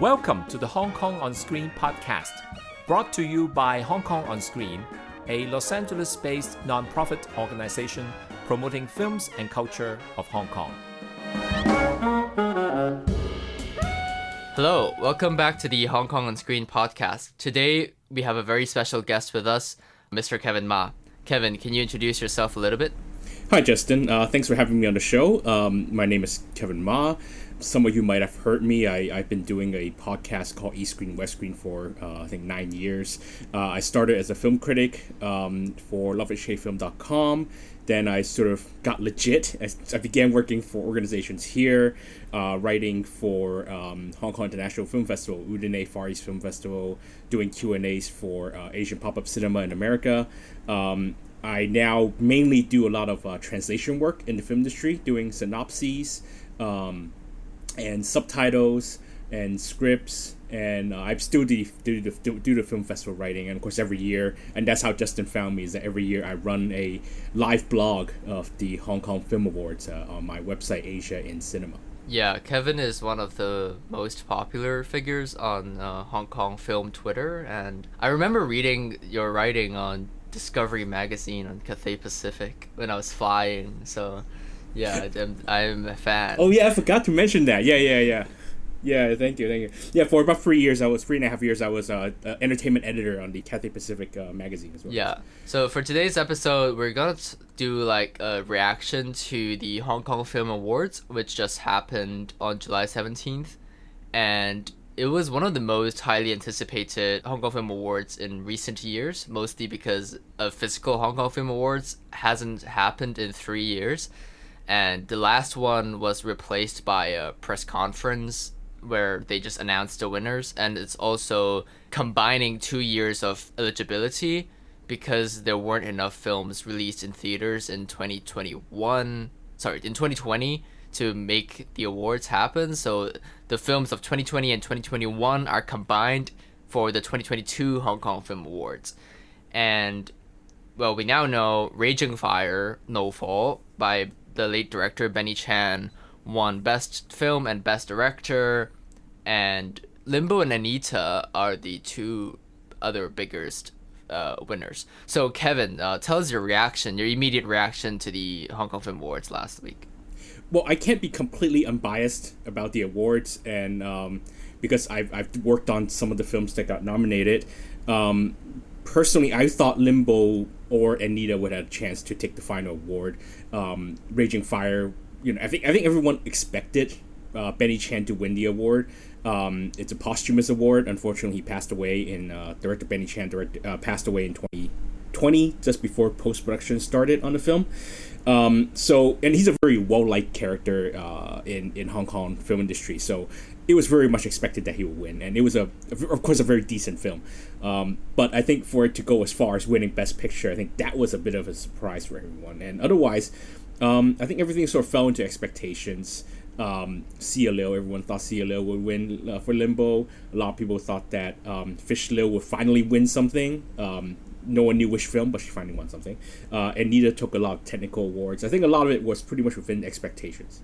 Welcome to the Hong Kong On Screen podcast, brought to you by Hong Kong On Screen, a Los Angeles-based non-profit organization promoting films and culture of Hong Kong. Hello, welcome back to the Hong Kong On Screen podcast. Today, we have a very special guest with us, Mr. Kevin Ma. Kevin, can you introduce yourself a little bit? Hi, Justin. Thanks for having me on the show. My name is Kevin Ma. Some of you might have heard me. I've been doing a podcast called East Screen, West Screen for, I think, 9 years. I started as a film critic for loveisshayfilm.com. Then I sort of got legit. I began working for organizations here, writing for Hong Kong International Film Festival, Udine Far East Film Festival, doing Q&As for Asian pop-up cinema in America. I now mainly do a lot of translation work in the film industry, doing synopses and subtitles and scripts, and I still do the film festival writing, and of course every year, and that's how Justin found me, is that every year I run a live blog of the Hong Kong Film Awards on my website, Asia in Cinema. Yeah, Kevin is one of the most popular figures on Hong Kong film Twitter, and I remember reading your writing on Discovery magazine on Cathay Pacific when I was flying, so yeah, I'm a fan. Oh yeah, I forgot to mention that. Yeah, thank you. Yeah, for about 3.5 years, I was entertainment editor on the Cathay Pacific magazine as well. Yeah, so for today's episode, we're gonna do like a reaction to the Hong Kong Film Awards, which just happened on July 17th, and it was one of the most highly anticipated Hong Kong Film Awards in recent years, mostly because a physical Hong Kong Film Awards hasn't happened in 3 years. And the last one was replaced by a press conference where they just announced the winners. And it's also combining 2 years of eligibility because there weren't enough films released in theaters in 2020 to make the awards happen. So the films of 2020 and 2021 are combined for the 2022 Hong Kong Film Awards. And, well, we now know Raging Fire, No Fall, by the late director Benny Chan, won Best Film and Best Director, and Limbo and Anita are the two other biggest winners. So, Kevin, tell us your immediate reaction to the Hong Kong Film Awards last week. Well, I can't be completely unbiased about the awards, and because I've worked on some of the films that got nominated. Personally, I thought Limbo or Anita would have a chance to take the final award. Raging Fire, I think everyone expected Benny Chan to win the award. It's a posthumous award. Unfortunately, he passed away director Benny Chan passed away in 2020, just before post-production started on the film. And he's a very well-liked character in Hong Kong film industry, so it was very much expected that he would win, and it was of course a very decent film. But I think for it to go as far as winning Best Picture, I think that was a bit of a surprise for everyone. And otherwise, I think everything sort of fell into expectations. Sia Liu, everyone thought Sia Liu would win for Limbo. A lot of people thought that Fish Liu would finally win something. No one knew which film, but she finally won something. Anita took a lot of technical awards. I think a lot of it was pretty much within expectations.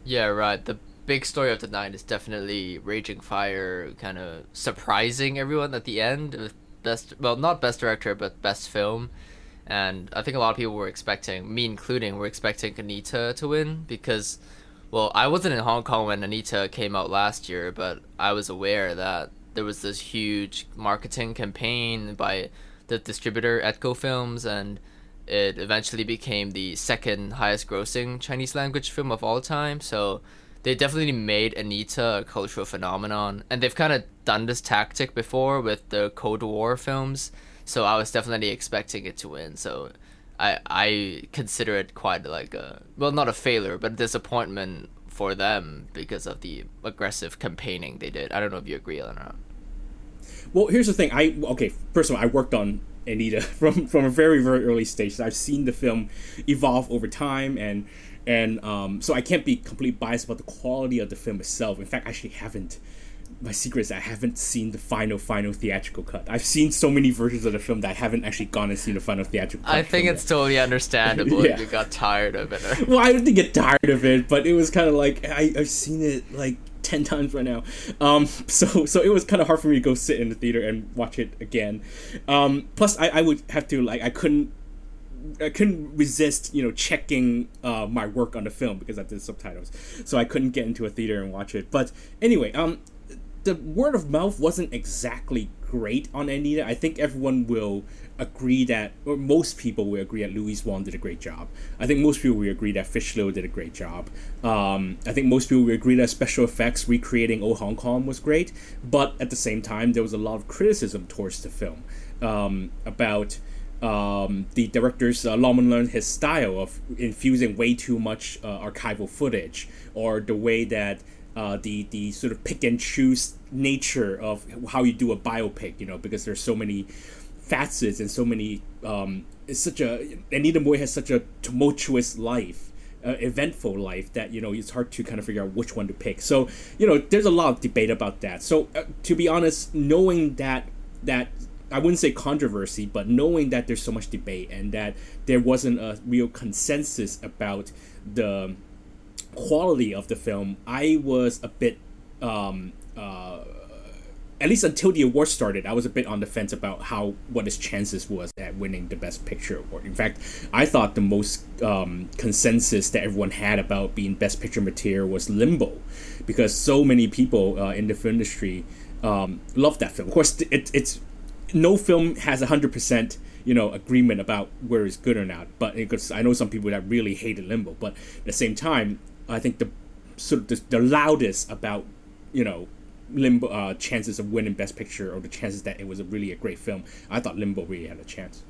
Yeah, right. The big story of the night is definitely Raging Fire kind of surprising everyone at the end with not best director, but best film. And I think a lot of people were expecting, me including, were expecting Anita to win because, well, I wasn't in Hong Kong when Anita came out last year, but I was aware that there was this huge marketing campaign by the distributor Edco Films, and it eventually became the second highest grossing Chinese language film of all time. So they definitely made Anita a cultural phenomenon, and they've kind of done this tactic before with the Cold War films, so I was definitely expecting it to win. So I consider it quite like not a failure, but a disappointment for them because of the aggressive campaigning they did. I don't know if you agree or not. Well, here's the thing. First of all, I worked on Anita from a very, very early stage. So I've seen the film evolve over time, and so I can't be completely biased about the quality of the film itself. In fact, I actually haven't. My secret is I haven't seen the final theatrical cut. I've seen so many versions of the film that I haven't actually gone and seen the final theatrical cut. I think it's totally understandable if you got tired of it. Well, I didn't get tired of it, but it was kind of like I've seen it like 10 times right now. So it was kind of hard for me to go sit in the theater and watch it again. Plus, I would have to I couldn't resist, checking my work on the film because I did subtitles, so I couldn't get into a theater and watch it. But anyway, the word of mouth wasn't exactly great on Anita. I think everyone will agree that, or most people will agree that Louis Wong did a great job. I think most people will agree that Fish Liu did a great job. I think most people will agree that special effects recreating old Hong Kong was great. But at the same time, there was a lot of criticism towards the film about the director's his style of infusing way too much archival footage, or the way that the sort of pick and choose nature of how you do a biopic, because there's so many facets and so many Anita Mui has such a tumultuous life, eventful life, that it's hard to kind of figure out which one to pick. So there's a lot of debate about that. So to be honest, knowing that I wouldn't say controversy, but knowing that there's so much debate and that there wasn't a real consensus about the quality of the film, I was a bit, at least until the award started, I was a bit on the fence about what his chances was at winning the Best Picture award. In fact, I thought the most consensus that everyone had about being Best Picture material was Limbo, because so many people in the film industry love that film. Of course, it's no film has 100% agreement about where it's good or not, but because I know some people that really hated Limbo, but at the same time, I think the loudest about Limbo chances of winning Best Picture, or the chances that it was really a great film, I thought Limbo really had a chance.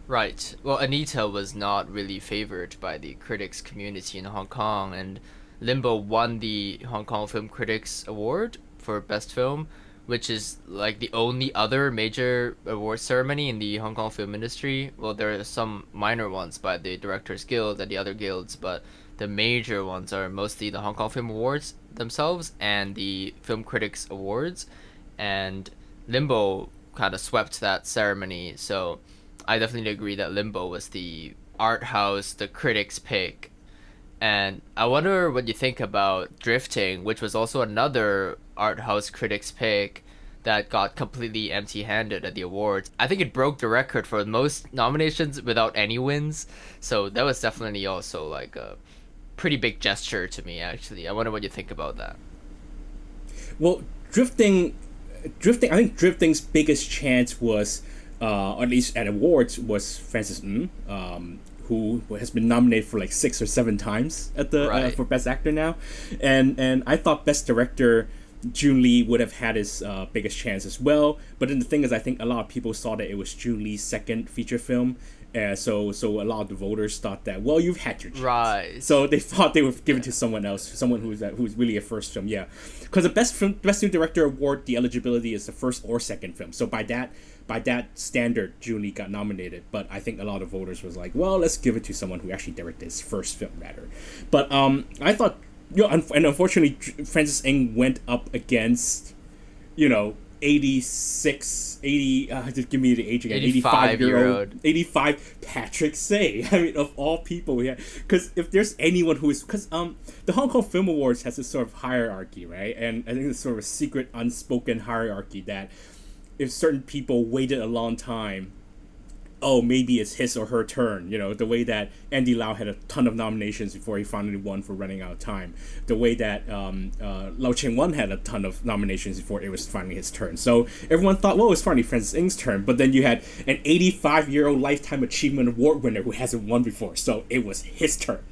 Right. Well, Anita was not really favored by the critics community in Hong Kong, and Limbo won the Hong Kong Film Critics Award for Best Film, which is like the only other major award ceremony in the Hong Kong film industry. Well, there are some minor ones by the Directors Guild and the other guilds, but the major ones are mostly the Hong Kong Film Awards themselves and the Film Critics Awards. And Limbo kind of swept that ceremony, so I definitely agree that Limbo was the art house, the critics' pick. And I wonder what you think about Drifting, which was also another art house critics pick that got completely empty-handed at the awards. I think it broke the record for most nominations without any wins, so that was definitely also like a pretty big gesture to me, actually. I wonder what you think about that. Well, Drifting, I think Drifting's biggest chance was, or at least at awards, was Francis Ng, who has been nominated for like 6 or 7 times at the for Best Actor now, and I thought Best Director Jun Lee would have had his biggest chance as well. But then the thing is, I think a lot of people saw that it was Jun Lee's second feature film, so a lot of the voters thought that, well, you've had your chance. Right. So they thought they would give it to someone else, someone who's really a first film. Yeah, because the Best New Director award, the eligibility is the first or second film. So by that standard, Jun Lee got nominated. But I think a lot of voters was like, well, let's give it to someone who actually directed his first film, rather. But I thought, and unfortunately, Francis Ng went up against, 80, just give me the age again, 85 Patrick Say. I mean, of all people, yeah. Because if there's anyone who is, because the Hong Kong Film Awards has this sort of hierarchy, right? And I think it's sort of a secret, unspoken hierarchy that if certain people waited a long time, oh, maybe it's his or her turn. The way that Andy Lau had a ton of nominations before he finally won for Running Out of Time. The way that Lau Ching-wan had a ton of nominations before it was finally his turn. So everyone thought, well, it's finally Francis Ng's turn. But then you had an 85-year-old Lifetime Achievement Award winner who hasn't won before. So it was his turn.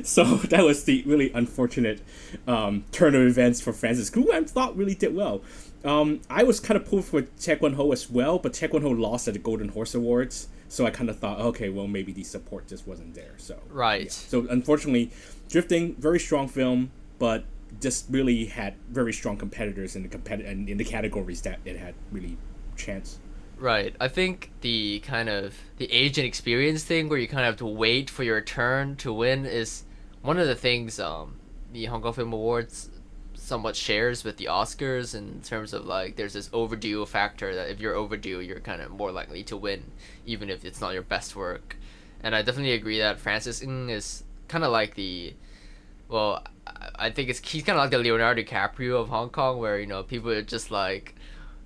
So that was the really unfortunate turn of events for Francis, who I thought really did well. I was kind of pulled for Taek Won-ho as well, but Taek Won-ho lost at the Golden Horse Awards. So I kind of thought, okay, well, maybe the support just wasn't there. So right. Yeah. So unfortunately, Drifting, very strong film, but just really had very strong competitors in the categories that it had really chance. Right. I think the kind of the age and experience thing, where you kind of have to wait for your turn to win, is one of the things the Hong Kong Film Awards somewhat shares with the Oscars, in terms of like there's this overdue factor that if you're overdue, you're kind of more likely to win, even if it's not your best work. And I definitely agree that Francis Ng is kind of like the well, I think he's kind of like the Leonardo DiCaprio of Hong Kong, where people are just like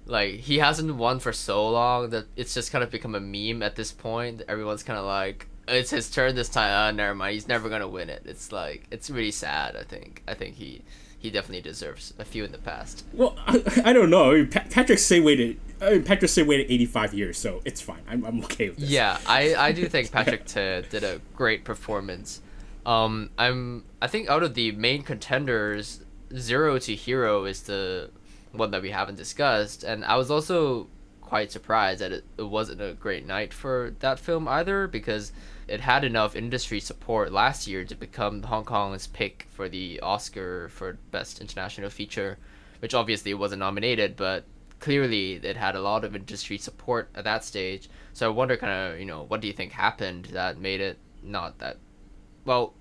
he hasn't won for so long that it's just kind of become a meme at this point. Everyone's kind of like, it's his turn this time. Never mind, he's never gonna win it. It's like, it's really sad. I think he definitely deserves a few in the past. Well, I don't know. I mean, Patrick Say waited 85 years, so it's fine. I'm okay with this. Yeah, I do think Patrick did a great performance. I think out of the main contenders, Zero to Hero is the one that we haven't discussed, and I was also quite surprised that it wasn't a great night for that film either, because it had enough industry support last year to become Hong Kong's pick for the Oscar for Best International Feature, which obviously wasn't nominated, but clearly it had a lot of industry support at that stage. So I wonder kind of, what do you think happened that made it not that, well,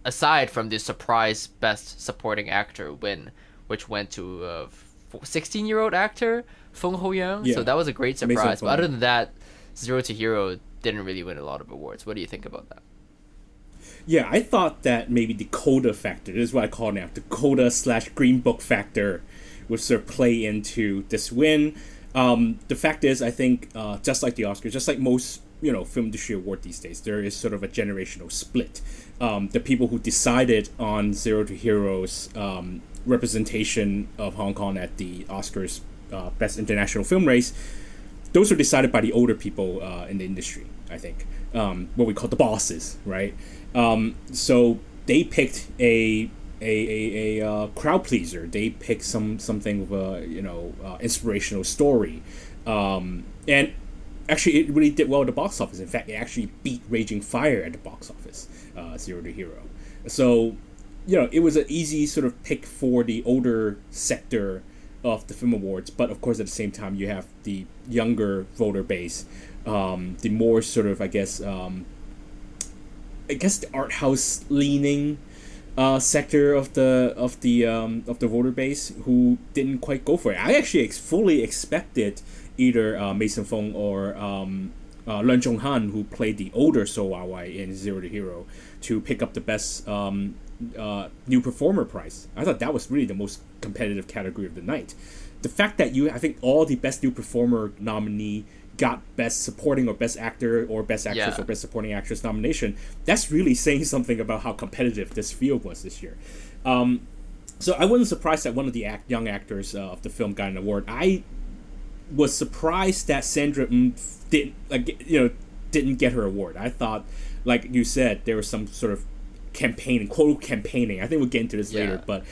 aside from the surprise Best Supporting Actor win, which went to a 16-year-old actor, Feng Houyang. Yeah. So that was a great surprise. Fun. But other than that, Zero to Hero didn't really win a lot of awards. What do you think about that? Yeah, I thought that maybe the coda factor, this is what I call it now, the coda/Green Book factor would sort of play into this win. The fact is, I think, just like the Oscars, just like most film industry award these days, there is sort of a generational split. The people who decided on Zero to Hero's representation of Hong Kong at the Oscars Best International Film race, those were decided by the older people in the industry, I think. What we call the bosses, right? So they picked a crowd pleaser. They picked something of a inspirational story, and actually it really did well at the box office. In fact, it actually beat Raging Fire at the box office, Zero to Hero. So it was an easy sort of pick for the older sector of the film awards, but of course at the same time you have the younger voter base, the more sort of I guess the art house leaning sector of the voter base who didn't quite go for it. I actually fully expected either Mason Fong or Leung Chong-han, who played the older So Wai Wai in Zero to Hero, to pick up the best new performer prize. I thought that was really the most competitive category of the night. The fact that I think all the best new performer nominee got best supporting or best actor or best actress or best supporting actress nomination, that's really saying something about how competitive this field was this year. So I wasn't surprised that one of the young actors of the film got an award. I was surprised that Sandra didn't get her award. I thought, like you said, there was some sort of campaigning. I think we'll get into this later, but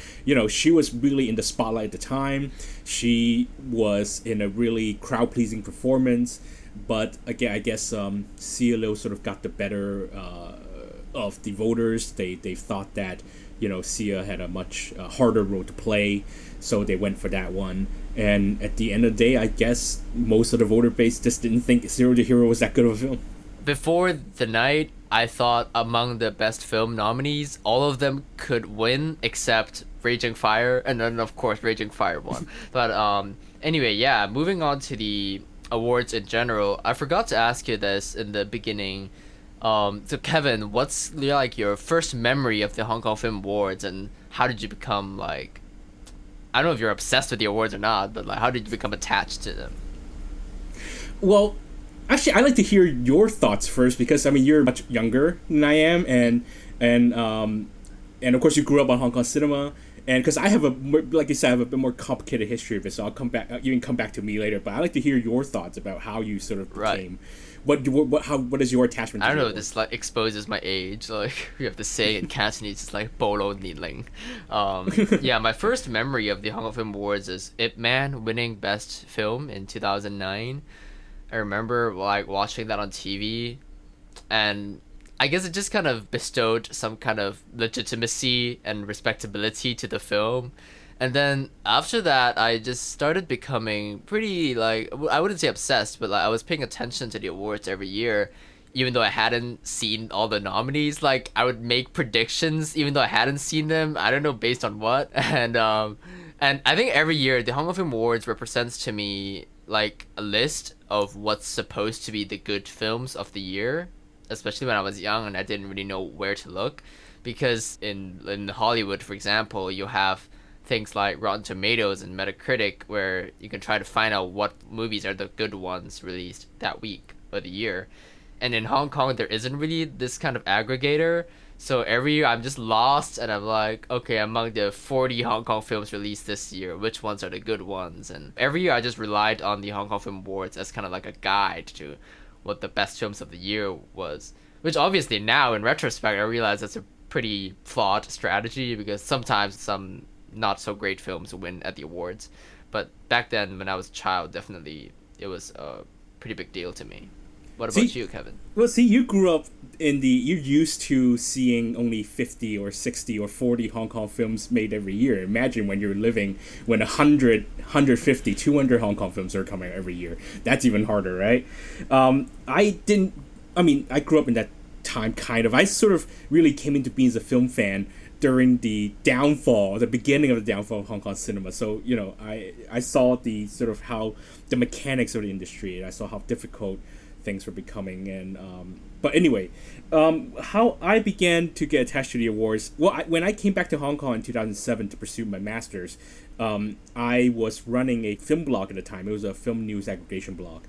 she was really in the spotlight at the time. She was in a really crowd-pleasing performance, but again, I guess Sia Liu sort of got the better of the voters. They thought that Sia had a much harder role to play, so they went for that one. And at the end of the day, I guess most of the voter base just didn't think Zero to Hero was that good of a film. Before the night, I thought among the best film nominees, all of them could win except Raging Fire, and then of course Raging Fire won. But anyway, yeah, moving on to the awards in general, I forgot to ask you this in the beginning. So Kevin, what's like your first memory of the Hong Kong Film Awards, and how did you become like, I don't know if you're obsessed with the awards or not, but like how did you become attached to them? Well, actually, I'd like to hear your thoughts first, because I mean you're much younger than I am, and of course you grew up on Hong Kong cinema, and because I have like you said, I have a bit more complicated history of it, so I'll come back. You can come back to me later, but I'd like to hear your thoughts about how you sort of became. What is your attachment? I don't know. This like exposes my age. Like you have to say in Cantonese, it's like bolo niling. Yeah, my first memory of the Hong Kong Film Awards is Ip Man winning Best Film in 2009. I remember like watching that on TV, and I guess it just kind of bestowed some kind of legitimacy and respectability to the film. And then after that, I just started becoming pretty, like, I wouldn't say obsessed, but like I was paying attention to the awards every year, even though I hadn't seen all the nominees. Like I would make predictions even though I hadn't seen them. I don't know based on what. And I think every year the Hong Kong Film Awards represents to me like a list of what's supposed to be the good films of the year. especially when I was young and I didn't really know where to look. Because in Hollywood, for example, you have things like Rotten Tomatoes and Metacritic, where you can try to find out what movies are the good ones released that week or the year. And in Hong Kong, there isn't really this kind of aggregator. So every year I'm just lost, and I'm like, okay, among the 40 Hong Kong films released this year, which ones are the good ones? And every year I just relied on the Hong Kong Film Awards as kind of like a guide to what the best films of the year was. Which obviously now, in retrospect, I realize that's a pretty flawed strategy, because sometimes some not so great films win at the awards. But back then, when I was a child, definitely it was a pretty big deal to me. What about you, Kevin? Well, see, you grew up you're used to seeing only 50 or 60 or 40 Hong Kong films made every year. Imagine when you're living, when 100, 150, 200 Hong Kong films are coming out every year. That's even harder, right? I grew up in that time, kind of. I sort of really came into being as a film fan during the beginning of the downfall of Hong Kong cinema. So, I saw the sort of how the mechanics of the industry, and I saw how difficult things were becoming. And but anyway, how I began to get attached to the awards. Well, when I came back to Hong Kong in 2007 to pursue my master's, I was running a film blog at the time. It was a film news aggregation blog.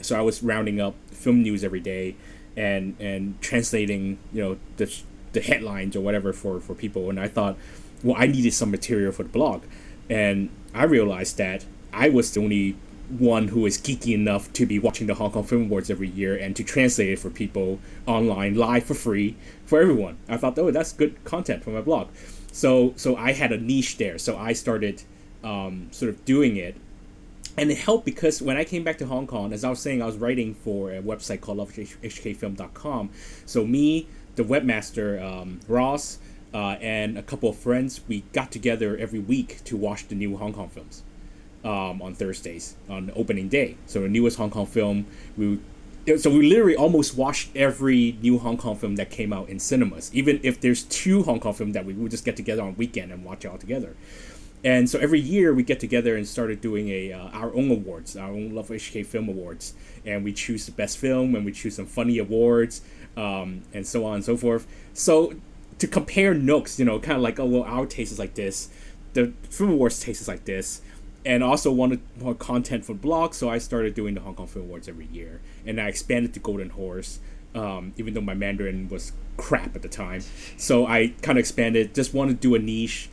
So I was rounding up film news every day and translating, the headlines or whatever for people. And I thought, well, I needed some material for the blog. And I realized that I was the only one who is geeky enough to be watching the Hong Kong Film Awards every year and to translate it for people online, live, for free, for everyone. I thought, oh, that's good content for my blog. So I had a niche there. So I started sort of doing it. And it helped because when I came back to Hong Kong, as I was saying, I was writing for a website called lovehkfilm.com. So me, the webmaster, Ross, and a couple of friends, we got together every week to watch the new Hong Kong films on Thursdays, on the opening day. So the newest Hong Kong film, we literally almost watched every new Hong Kong film that came out in cinemas. Even if there's 2 Hong Kong films that we would just get together on weekend and watch it all together. And so every year we get together and started doing our own awards, our own Love HK Film Awards. And we choose the best film, and we choose some funny awards, and so on and so forth. So to compare notes, kind of like, oh, well, our taste is like this, the Film Awards taste is like this, and also wanted more content for the blog, so I started doing the Hong Kong Film Awards every year. And I expanded to Golden Horse, even though my Mandarin was crap at the time. So I kind of expanded, just wanted to do a niche.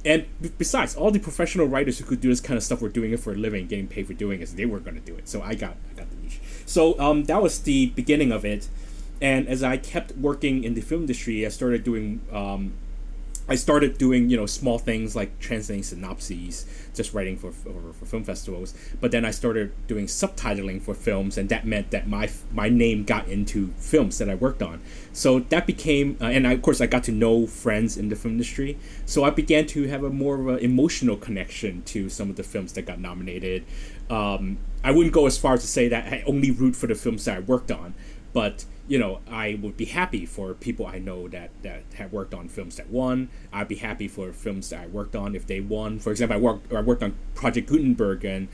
And besides, all the professional writers who could do this kind of stuff were doing it for a living, getting paid for doing it, so they weren't going to do it. So I got the niche. So that was the beginning of it. And as I kept working in the film industry, I started doing small things like translating synopses, just writing for film festivals. But then I started doing subtitling for films, and that meant that my name got into films that I worked on. So that became, of course I got to know friends in the film industry. So I began to have a more of an emotional connection to some of the films that got nominated. I wouldn't go as far as to say that I only root for the films that I worked on, but I would be happy for people I know that have worked on films that won. I'd be happy for films that I worked on if they won. For example, I worked on Project Gutenberg, and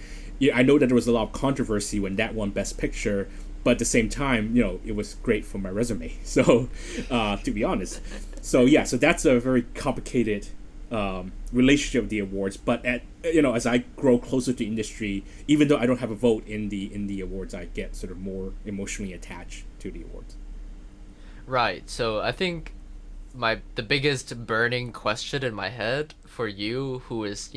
I know that there was a lot of controversy when that won Best Picture, but at the same time, it was great for my resume. So, to be honest, so that's a very complicated relationship with the awards. But as I grow closer to the industry, even though I don't have a vote in the awards, I get sort of more emotionally attached to the awards. Right. So I think the biggest burning question in my head for you, who is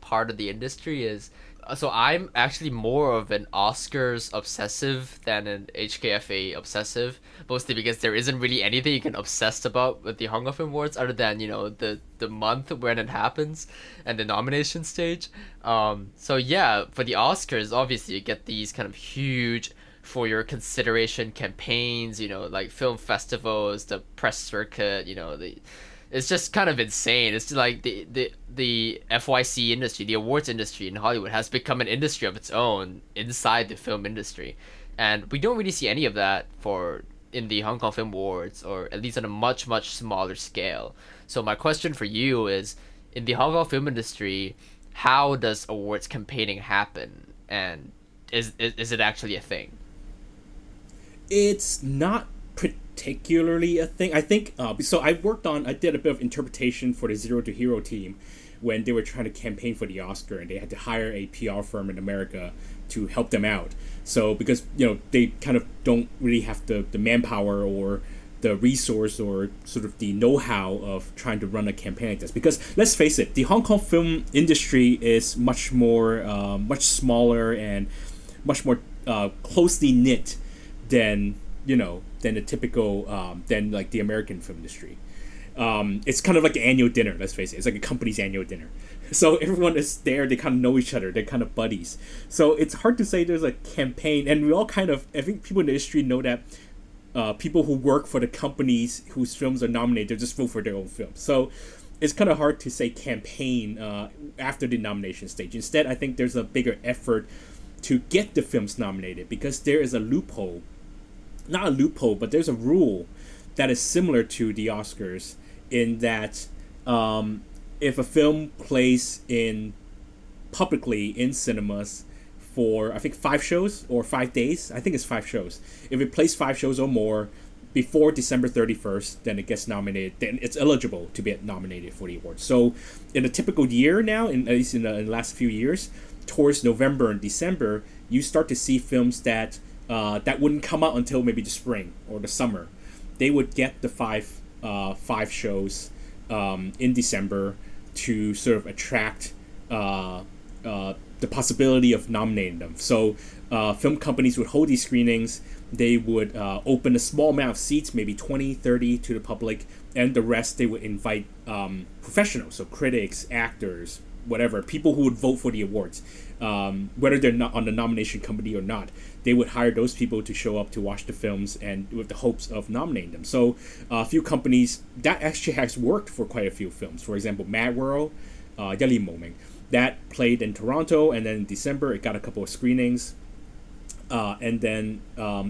part of the industry, is so I'm actually more of an Oscars obsessive than an HKFA obsessive, mostly because there isn't really anything you can obsess about with the Hong Kong Film Awards other than the month when it happens and the nomination stage. So yeah, for the Oscars, obviously you get these kind of huge for your consideration campaigns, like film festivals, the press circuit, it's just kind of insane. It's like the FYC industry, the awards industry in Hollywood has become an industry of its own inside the film industry. And we don't really see any of that in the Hong Kong Film Awards, or at least on a much, much smaller scale. So my question for you is, in the Hong Kong film industry, how does awards campaigning happen? And is it actually a thing? It's not particularly a thing. I think so. I did a bit of interpretation for the Zero to Hero team when they were trying to campaign for the Oscar, and they had to hire a PR firm in America to help them out. So because they kind of don't really have the manpower or the resource or sort of the know-how of trying to run a campaign like this. Because let's face it, the Hong Kong film industry is much smaller and much more closely knit than the typical than like the American film industry. It's kind of like an annual dinner. Let's face it, it's like a company's annual dinner. So everyone is there. They kind of know each other. They're kind of buddies. So it's hard to say there's a campaign. And we all I think people in the industry know that people who work for the companies whose films are nominated, they just vote for their own films. So it's kind of hard to say campaign after the nomination stage. Instead, I think there's a bigger effort to get the films nominated because there is a loophole. Not a loophole, but there's a rule that is similar to the Oscars in that if a film plays publicly in cinemas for I think 5 shows or 5 days, I think it's 5 shows. If it plays 5 shows or more before December 31st, then it gets nominated. Then it's eligible to be nominated for the awards. So in a typical year now, at least in the last few years, towards November and December, you start to see films that wouldn't come out until maybe the spring or the summer. They would get the five shows in December to sort of attract the possibility of nominating them. So film companies would hold these screenings. They would open a small amount of seats, maybe 20, 30 to the public, and the rest they would invite professionals, so critics, actors, whatever, people who would vote for the awards, whether they're not on the nomination committee or not. They would hire those people to show up to watch the films and with the hopes of nominating them. So a few companies, that actually has worked for quite a few films. For example, Mad World, 一念無明, that played in Toronto, and then in December it got a couple of screenings. And then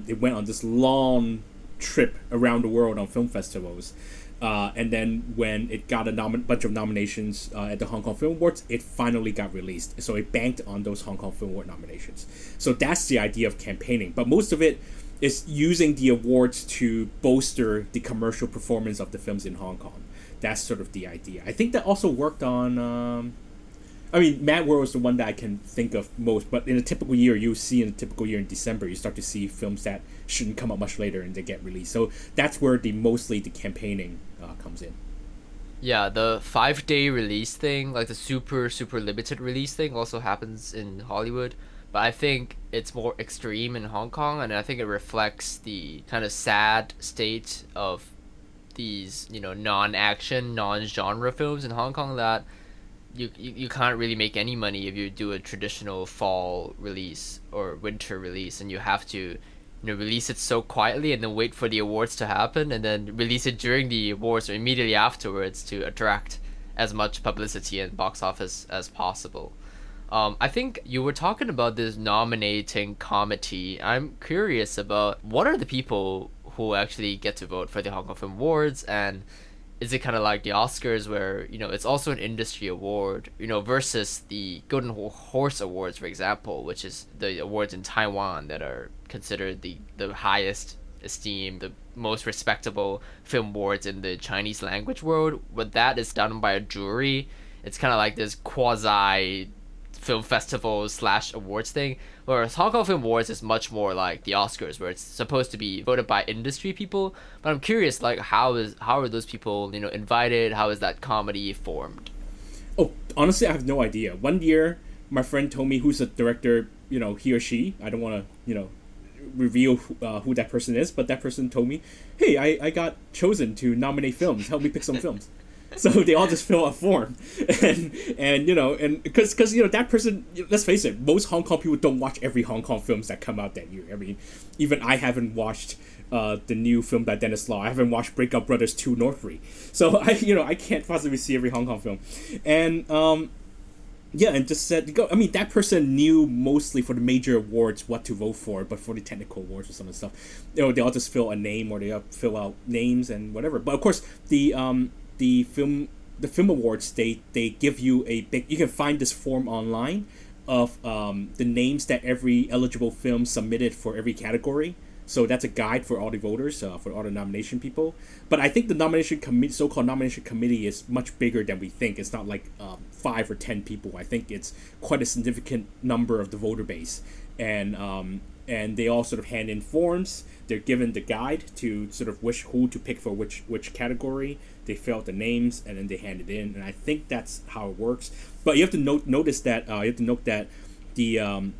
it went on this long trip around the world on film festivals. And then when it got a bunch of nominations at the Hong Kong Film Awards, it finally got released. So it banked on those Hong Kong Film Award nominations. So that's the idea of campaigning. But most of it is using the awards to bolster the commercial performance of the films in Hong Kong. That's sort of the idea. I think that also worked on... Mad World is the one that I can think of most, but in a typical year, in December, you start to see films that shouldn't come out much later and they get released. So that's where mostly the campaigning comes in. Yeah, the 5-day release thing, like the super limited release thing, also happens in Hollywood. But I think it's more extreme in Hong Kong, and I think it reflects the kind of sad state of these, non-action, non-genre films in Hong Kong that you can't really make any money if you do a traditional fall release or winter release, and you have to release it so quietly and then wait for the awards to happen and then release it during the awards or immediately afterwards to attract as much publicity and box office as possible. I think you were talking about this nominating committee. I'm curious about what are the people who actually get to vote for the Hong Kong Film Awards, and is it kind of like the Oscars where, it's also an industry award, versus the Golden Horse Awards, for example, which is the awards in Taiwan that are considered the highest esteemed, the most respectable film awards in the Chinese language world. But that is done by a jury. It's kind of like this quasi film festival / awards thing, whereas Hong Kong Film Awards is much more like the Oscars, where it's supposed to be voted by industry people. But I'm curious, like, how are those people invited? How is that committee formed? Oh, honestly, I have no idea. One year my friend told me who's the director, he or she, I don't want to reveal who that person is, but that person told me, hey, I got chosen to nominate films, help me pick some films. So they all just fill out a form, and because that person, let's face it, most Hong Kong people don't watch every Hong Kong films that come out that year. I mean, even I haven't watched the new film by Dennis Law. I haven't watched Breakout Brothers 2 nor 3. So I can't possibly see every Hong Kong film, and and just said go. I mean, that person knew mostly for the major awards what to vote for, but for the technical awards or some of the stuff, they all just fill a name or they all fill out names and whatever. But of course, the film awards, they give you you can find this form online of the names that every eligible film submitted for every category So that's a guide for all the voters, for all the nomination people. But I think the nomination committee, so-called nomination committee, is much bigger than we think. It's not like 5 or 10 people. I think it's quite a significant number of the voter base, and they all sort of hand in forms. They're given the guide to sort of who to pick for which category. They fill out the names and then they hand it in, and I think that's how it works. But you have to note that the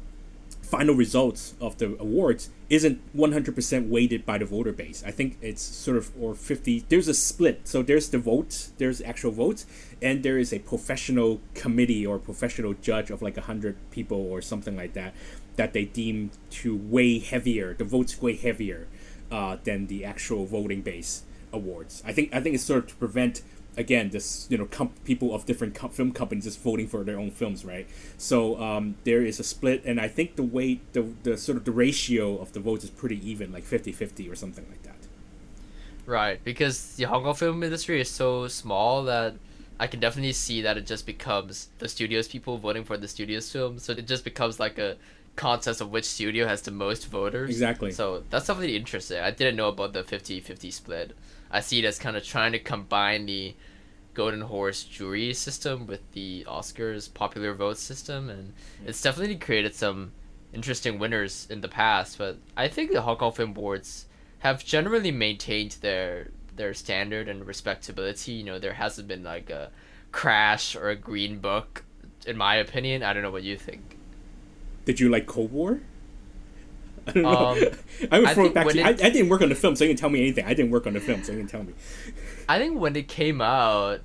final results of the awards isn't 100% weighted by the voter base. I think it's sort of, or 50, there's a split. So there's the votes, there's actual votes, and there is a professional committee or professional judge of like 100 people or something like that they deem to weigh heavier, the votes weigh heavier than the actual voting base awards. I think it's sort of to prevent, again, this, people of different film companies just voting for their own films, right? So there is a split, and I think the sort of the ratio of the votes is pretty even, like 50-50 or something like that. Right, because the Hong Kong film industry is so small that I can definitely see that it just becomes the studio's people voting for the studio's film, so it just becomes like a contest of which studio has the most voters. Exactly. So that's definitely interesting. I didn't know about the 50-50 split. I see it as kind of trying to combine the Golden Horse jury system with the Oscars popular vote system, and it's definitely created some interesting winners in the past. But I think the Hong Kong Film Boards have generally maintained their standard and respectability. There hasn't been like a crash or a green book, in my opinion. I don't know what you think. Did you like Cold War? I don't know. I didn't work on the film, so you can tell me anything. I didn't work on the film, so you can tell me. I think when it came out,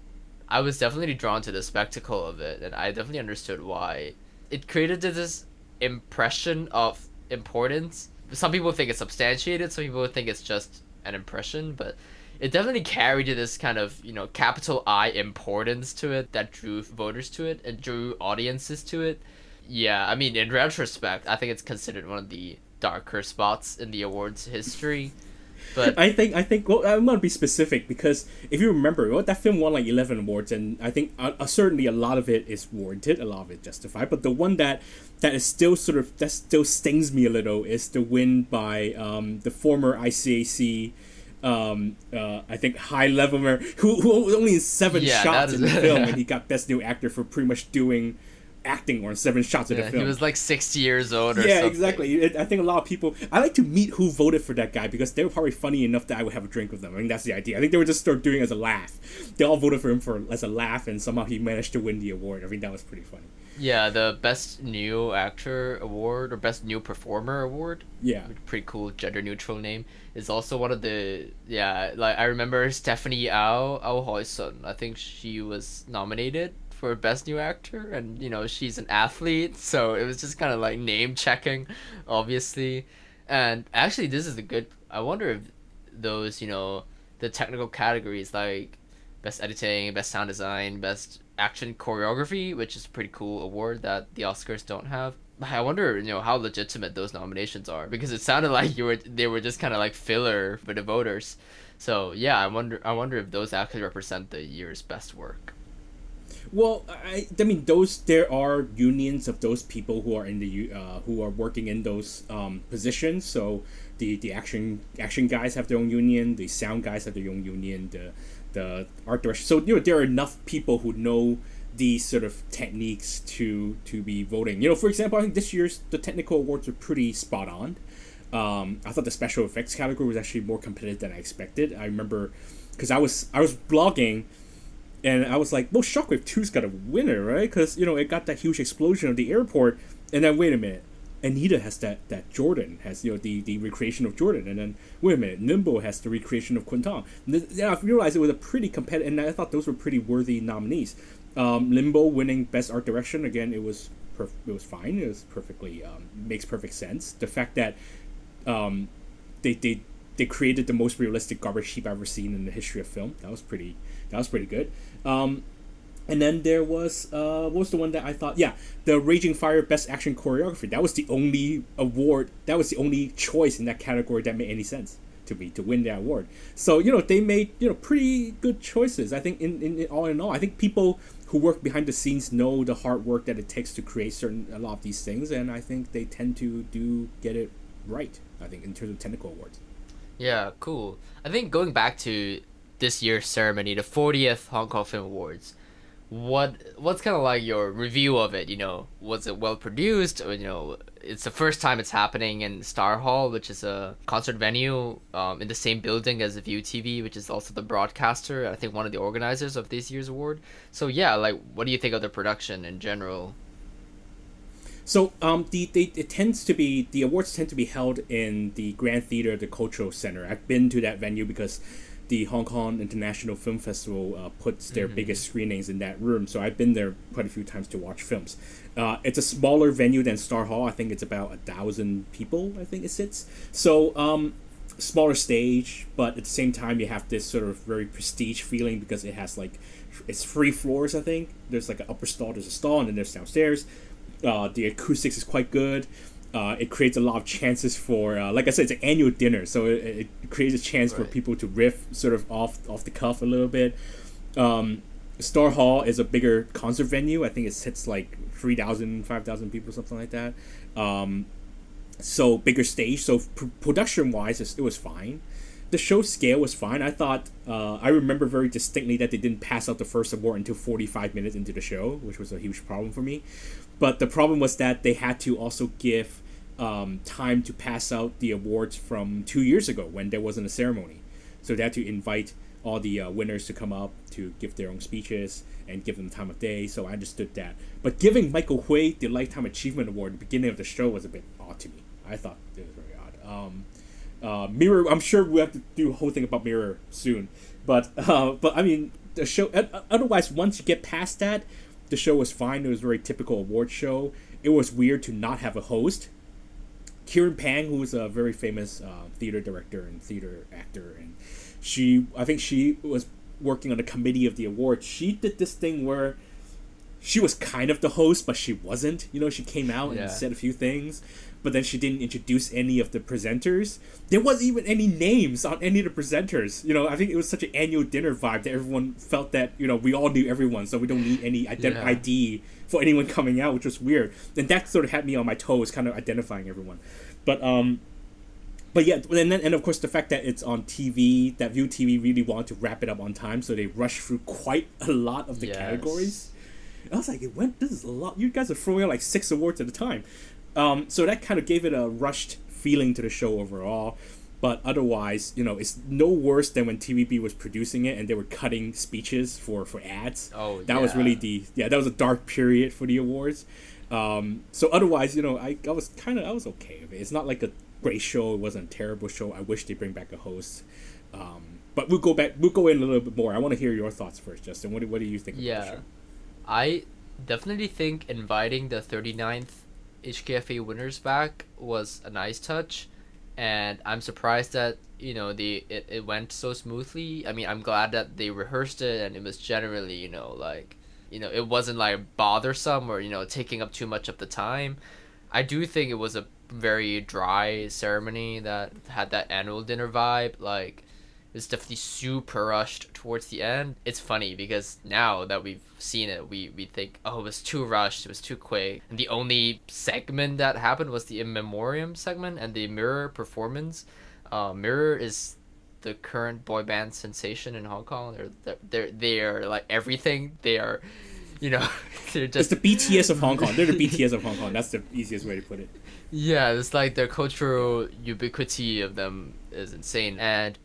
I was definitely drawn to the spectacle of it, and I definitely understood why. It created this impression of importance. Some people think it's substantiated, some people think it's just an impression, but it definitely carried this kind of, capital I importance to it that drew voters to it and drew audiences to it. Yeah, I mean, in retrospect, I think it's considered one of the darker spots in the awards history. But I think well, I'm gonna be specific, because if you remember, that film won like 11 awards, and I think certainly a lot of it is warranted, a lot of it justified. But the one that is still that still stings me a little is the win by the former ICAC. I think high leveler who was only in 7 shots in the film, and he got Best New Actor for pretty much doing acting or 7 shots of the film. He was like 60 years old or something. Yeah, exactly. I think a lot of people, I like to meet who voted for that guy, because they were probably funny enough that I would have a drink with them. I think that's the idea. I think they were just start doing it as a laugh. They all voted for him as a laugh, and somehow he managed to win the award. I think that was pretty funny. Yeah, the Best New Actor award, or Best New Performer award. Yeah. Pretty cool gender neutral name. Is also one of the, like I remember Stephanie Au Hoi-sun. I think she was nominated for Best New Actor, and she's an athlete, so it was just kind of like name checking, obviously. And actually, this is I wonder if those, the technical categories like Best Editing, Best Sound Design, Best Action Choreography, which is a pretty cool award that the Oscars don't have. I wonder, how legitimate those nominations are, because it sounded like they were just kind of like filler for the voters. So yeah, I wonder if those actually represent the year's best work. Well, I mean, there are unions of those people who are in the who are working in those positions. So the action guys have their own union. The sound guys have their own union. The art direction. So there are enough people who know these sort of techniques to be voting. For example, I think this year's the technical awards were pretty spot on. I thought the special effects category was actually more competitive than I expected. I remember because I was blogging. And I was like, well, Shockwave 2's got a winner, right? Because, it got that huge explosion of the airport. And then, wait a minute. Anita has that Jordan, has, the recreation of Jordan. And then, wait a minute, Limbo has the recreation of Quinton. I realized it was a pretty competitive, and I thought those were pretty worthy nominees. Limbo winning Best Art Direction, again, it was fine. It was perfectly, makes perfect sense. The fact that they created the most realistic garbage heap I've ever seen in the history of film. That was pretty good. And then there was what was the one that I thought? Yeah, the Raging Fire Best Action Choreography. That was the only award. That was the only choice in that category that made any sense to me to win that award. So they made pretty good choices. I think in all, I think people who work behind the scenes know the hard work that it takes to create a lot of these things, and I think they tend to get it right. I think, in terms of technical awards. Yeah, cool. I think going back to this year's ceremony, the 40th Hong Kong Film Awards, what's kind of like your review of it? You know, was it well produced? Or, you know, it's the first time it's happening in Star Hall, which is a concert venue in the same building as the View TV, which is also the broadcaster. I think one of the organizers of this year's award. So yeah, like, what do you think of the production in general? So it tends to be, the awards tend to be held in the Grand Theater, the Cultural Center. I've been to that venue because the Hong Kong International Film Festival puts their biggest screenings in that room. So I've been there quite a few times to watch films. It's a smaller venue than Star Hall. I think it's about 1,000 people, I think it sits. So smaller stage, but at the same time you have this sort of very prestige feeling because it has like, it's 3 floors, I think. There's like an upper stall, there's a stall, and then there's downstairs. The acoustics is quite good. It creates a lot of chances for, like I said, it's an annual dinner, so it creates a chance for people to riff sort of off the cuff a little bit. Star Hall is a bigger concert venue. I think it sits like 3,000, 5,000 people, something like that. So bigger stage. So production-wise, it was fine. The show scale was fine. I thought, I remember very distinctly that they didn't pass out the first award until 45 minutes into the show, which was a huge problem for me. But the problem was that they had to also give time to pass out the awards from 2 years ago when there wasn't a ceremony. So they had to invite all the winners to come up to give their own speeches and give them time of day. So I understood that. But giving Michael Hui the Lifetime Achievement Award at the beginning of the show was a bit odd to me. I thought it was very odd. Mirror, I'm sure we have to do a whole thing about Mirror soon. But I mean, the show, otherwise, once you get past that, the show was fine. It was a very typical award show. It was weird to not have a host. Kieran Pang, who is a very famous theater director and theater actor, and I think she was working on the committee of the awards. She did this thing where she was kind of the host, but she wasn't. You know, she came out and said a few things, but then she didn't introduce any of the presenters. There wasn't even any names on any of the presenters. You know, I think it was such an annual dinner vibe that everyone felt that, you know, we all knew everyone, so we don't need any ID for anyone coming out, which was weird. And that sort of had me on my toes, kind of identifying everyone. But yeah, and of course the fact that it's on TV, that View TV really wanted to wrap it up on time, so they rushed through quite a lot of the categories. I was like, this is a lot. You guys are throwing out like 6 awards at a time. So that kind of gave it a rushed feeling to the show overall. But otherwise, you know, it's no worse than when TVB was producing it and they were cutting speeches for ads. Oh, that was really that was a dark period for the awards. So otherwise, you know, I was okay with it. It's not like a great show. It wasn't a terrible show. I wish they bring back a host. But we'll go in a little bit more. I want to hear your thoughts first, Justin. What do you think of the show? I definitely think inviting the 39th HKFA winners back was a nice touch, and I'm surprised that, you know, it went so smoothly. I mean, I'm glad that they rehearsed it and it was generally, you know, like, you know, it wasn't like bothersome or, you know, taking up too much of the time. I do think it was a very dry ceremony that had that annual dinner vibe. Like, it's definitely super rushed towards the end. It's funny because now that we've seen it, we think, oh, it was too rushed, it was too quick. And the only segment that happened was the in memoriam segment and the Mirror performance. Mirror is the current boy band sensation in Hong Kong. They're like everything. They are, you know, they're just... It's the BTS of Hong Kong. They're the BTS of Hong Kong. That's the easiest way to put it. Yeah, it's like the cultural ubiquity of them is insane. And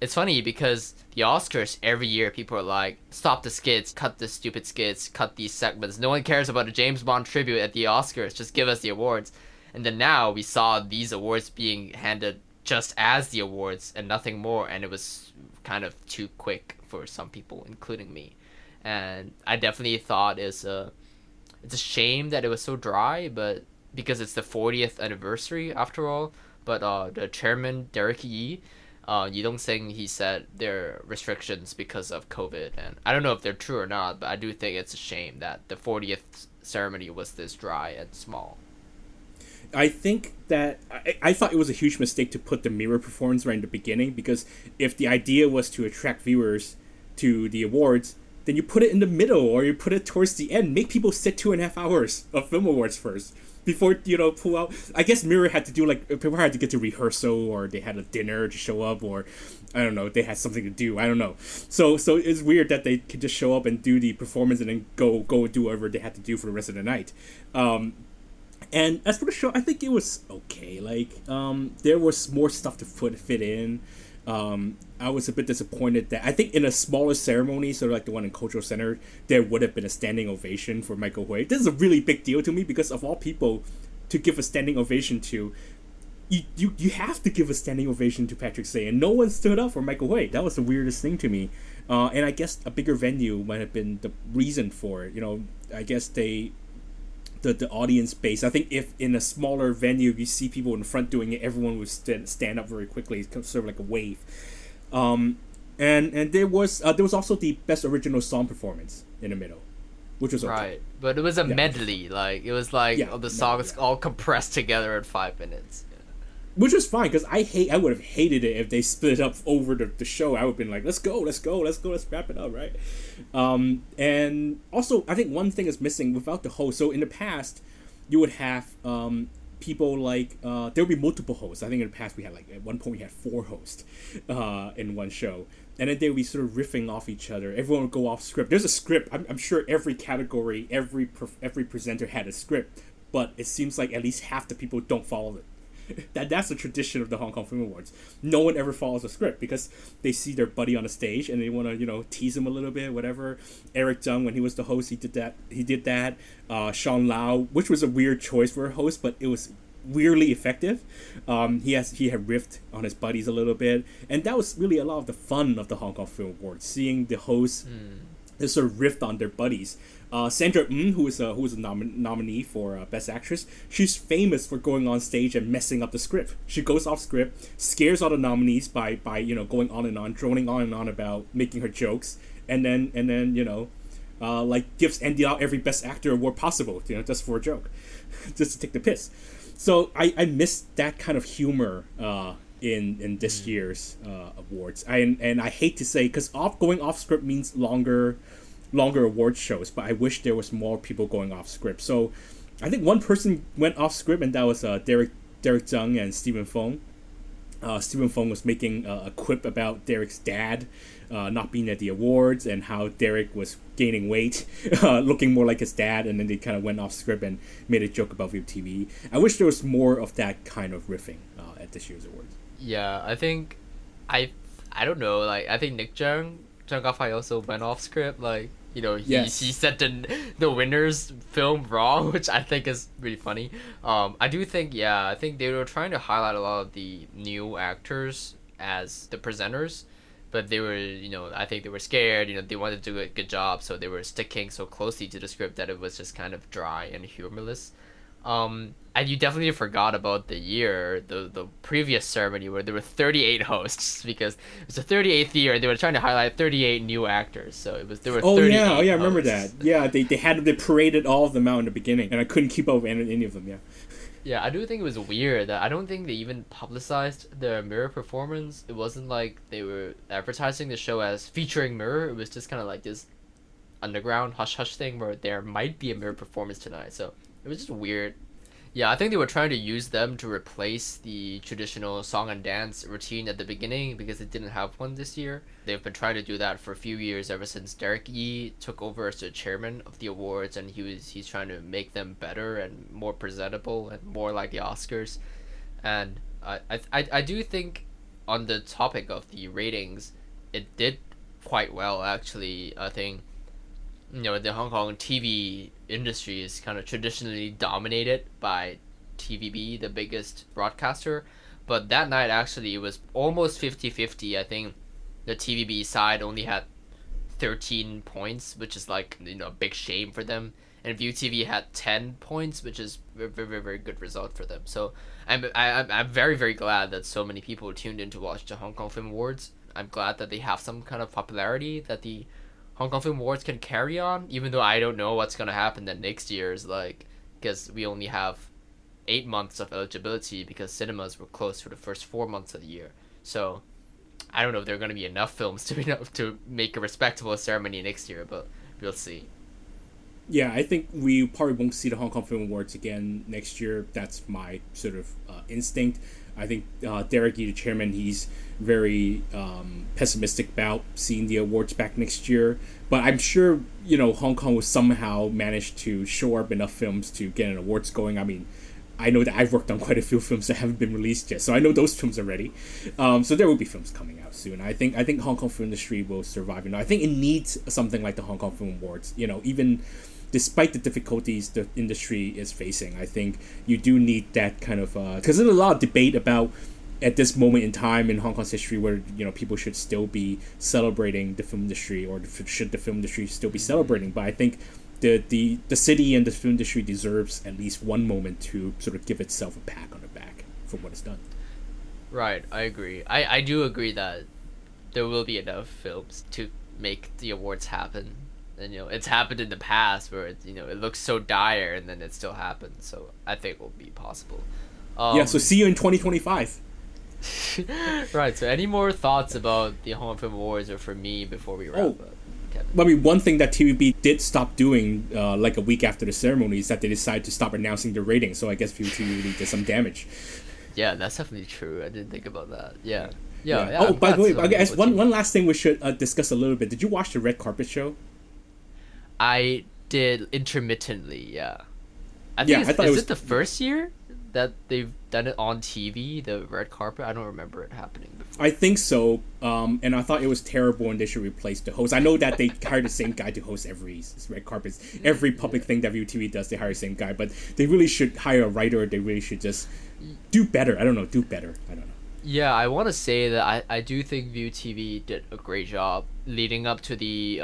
it's funny because the Oscars, every year people are like, stop the skits, cut the stupid skits, cut these segments. No one cares about a James Bond tribute at the Oscars. Just give us the awards. And then now we saw these awards being handed just as the awards and nothing more. And it was kind of too quick for some people, including me. And I definitely thought it's a shame that it was so dry, but because it's the 40th anniversary after all. But the chairman, Derek Yee, Yidong Singh, he said there are restrictions because of COVID, and I don't know if they're true or not, but I do think it's a shame that the 40th ceremony was this dry and small. I think that I thought it was a huge mistake to put the Mirror performance right in the beginning, because if the idea was to attract viewers to the awards, then you put it in the middle or you put it towards the end. Make people sit 2.5 hours of film awards first. before pull out. I guess Mirror had to do people had to get to rehearsal, or they had a dinner to show up, or I don't know, they had something to do. I don't know. So it's weird that they could just show up and do the performance and then go do whatever they had to do for the rest of the night. And as for the show, I think it was okay. There was more stuff to fit in. I was a bit disappointed that I think in a smaller ceremony, sort of like the one in Cultural Center, there would have been a standing ovation for Michael Hui. This is a really big deal to me because of all people to give a standing ovation to, you have to give a standing ovation to Patrick Say, and no one stood up for Michael Hui. That was the weirdest thing to me. And I guess a bigger venue might have been the reason for it. I guess the audience base. I think if in a smaller venue you see people in front doing it, everyone would stand up very quickly. It's sort of like a wave. And there was also the best original song performance in the middle, which was okay. Right, but it was a medley. It was all the songs all compressed together in 5 minutes. Which was fine, because I would have hated it if they split up over the show. I would have been like, let's go, let's wrap it up, right? And also, I think one thing is missing without the host. So in the past, you would have people there would be multiple hosts. I think in the past we had at one point we had 4 hosts in one show. And then they would be sort of riffing off each other. Everyone would go off script. There's a script. I'm sure every category, every presenter had a script. But it seems like at least half the people don't follow it. That's the tradition of the Hong Kong Film Awards. No one ever follows a script because they see their buddy on the stage and they want to tease him a little bit, whatever. Eric Zhang, when he was the host, he did that. Sean Lau, which was a weird choice for a host, but it was weirdly effective. He had riffed on his buddies a little bit, and that was really a lot of the fun of the Hong Kong Film Awards, seeing the hosts they sort of riffed on their buddies. Sandra Ng, who was a nominee for Best Actress, she's famous for going on stage and messing up the script. She goes off script, scares all the nominees by going on and on, droning on and on about making her jokes, and then gives Andy Lau every Best Actor award possible, just for a joke, just to take the piss. So I missed that kind of humor in this year's awards. And I hate to say, because going off script means longer award shows, but I wish there was more people going off script. So I think one person went off script, and that was Derek Zhang and Stephen Fong. Stephen Fong was making a quip about Derek's dad not being at the awards and how Derek was gaining weight, looking more like his dad, and then they kind of went off script and made a joke about ViuTV. I wish there was more of that kind of riffing at this year's awards. Yeah, I think I don't know, I think Nick Zhang Gaofai also went off script, he said the winner's film wrong, which I think is really funny. I think they were trying to highlight a lot of the new actors as the presenters, but they were, I think they were scared, they wanted to do a good job, so they were sticking so closely to the script that it was just kind of dry and humorless. And you definitely forgot about the previous ceremony where there were 38 hosts, because it was the 38th year and they were trying to highlight 38 new actors. So there were 38 I remember that. Yeah, they paraded all of them out in the beginning, and I couldn't keep up with any of them. Yeah. Yeah, I do think it was weird that I don't think they even publicized their Mirror performance. It wasn't like they were advertising the show as featuring Mirror. It was just kind of like this underground hush-hush thing where there might be a Mirror performance tonight. So it was just weird. Yeah, I think they were trying to use them to replace the traditional song and dance routine at the beginning because they didn't have one this year. They've been trying to do that for a few years, ever since Derek Yee took over as the chairman of the awards, and he's trying to make them better and more presentable and more like the Oscars. And I do think on the topic of the ratings, it did quite well, actually. I think the Hong Kong TV industry is kind of traditionally dominated by TVB, the biggest broadcaster. But that night, actually, it was almost 50-50. I think the TVB side only had 13 points, which is a big shame for them. And ViuTV had 10 points, which is a very, very, very good result for them. So I'm very, very glad that so many people tuned in to watch the Hong Kong Film Awards. I'm glad that they have some kind of popularity that the Hong Kong Film Awards can carry on, even though I don't know what's going to happen then next year, because we only have 8 months of eligibility because cinemas were closed for the first 4 months of the year. So I don't know if there are going to be enough films to make a respectable ceremony next year, but we'll see. Yeah, I think we probably won't see the Hong Kong Film Awards again next year. That's my sort of instinct. I think Derek Yee, the chairman, he's very pessimistic about seeing the awards back next year. But I'm sure, Hong Kong will somehow manage to show up enough films to get an awards going. I mean, I know that I've worked on quite a few films that haven't been released yet, so I know those films are ready. So there will be films coming out soon. I think Hong Kong film industry will survive. I think it needs something like the Hong Kong Film Awards. Even despite the difficulties the industry is facing, I think you do need that kind of because there's a lot of debate about at this moment in time in Hong Kong's history where people should still be celebrating the film industry or should the film industry still be celebrating. But I think the city and the film industry deserves at least one moment to sort of give itself a pat on the back for what it's done. Right, I agree. I do agree that there will be enough films to make the awards happen. And it's happened in the past where it looks so dire and then it still happens. So I think it will be possible. So see you in 2025. Right. So any more thoughts about the Hong Kong Film Awards or for me before we wrap up? I mean, one thing that TVB did stop doing like a week after the ceremony is that they decided to stop announcing the ratings. So I guess ViuTV really did some damage. Yeah, that's definitely true. I didn't think about that. Yeah. Oh, by the way, I guess one last thing we should discuss a little bit. Did you watch the red carpet show? I did intermittently, yeah. I think is it the first year that they've done it on TV, the red carpet? I don't remember it happening before. I think so, and I thought it was terrible and they should replace the host. I know that they hired the same guy to host every red carpet. Every public thing that ViuTV does, they hire the same guy, but they really should hire a writer. They really should just do better. I don't know. Yeah, I want to say that I do think ViuTV did a great job leading up to the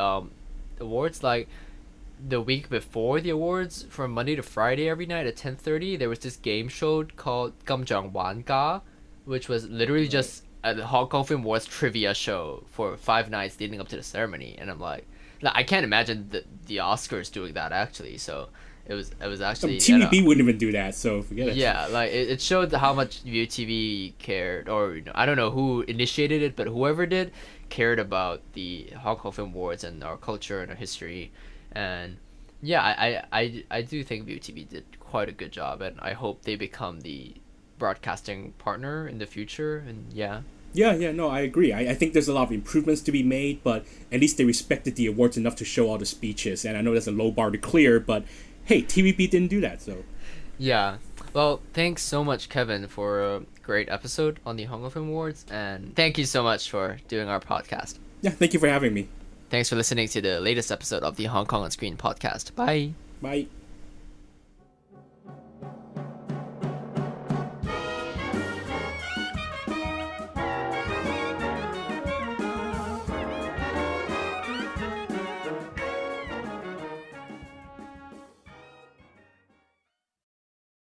awards. Like, the week before the awards, from Monday to Friday every night at 10:30, there was this game show called Kam Zhang Wan Ga, which was literally just a Hong Kong Film Awards trivia show for 5 nights leading up to the ceremony. And I'm like I can't imagine the Oscars doing that actually. So it was actually TVB wouldn't even do that, so forget it. Yeah, like it showed how much ViuTV cared, or I don't know who initiated it, but whoever did cared about the Hong Kong Film Awards and our culture and our history. And yeah, I do think ViuTV did quite a good job, and I hope they become the broadcasting partner in the future. And yeah, no, I agree. I think there's a lot of improvements to be made, but at least they respected the awards enough to show all the speeches. And I know that's a low bar to clear, but hey, TVB didn't do that, so yeah. Well, thanks so much, Kevin, for a great episode on the Hong Kong Film Awards, and thank you so much for doing our podcast. Yeah, thank you for having me. Thanks for listening to the latest episode of the Hong Kong on Screen podcast. Bye. Bye.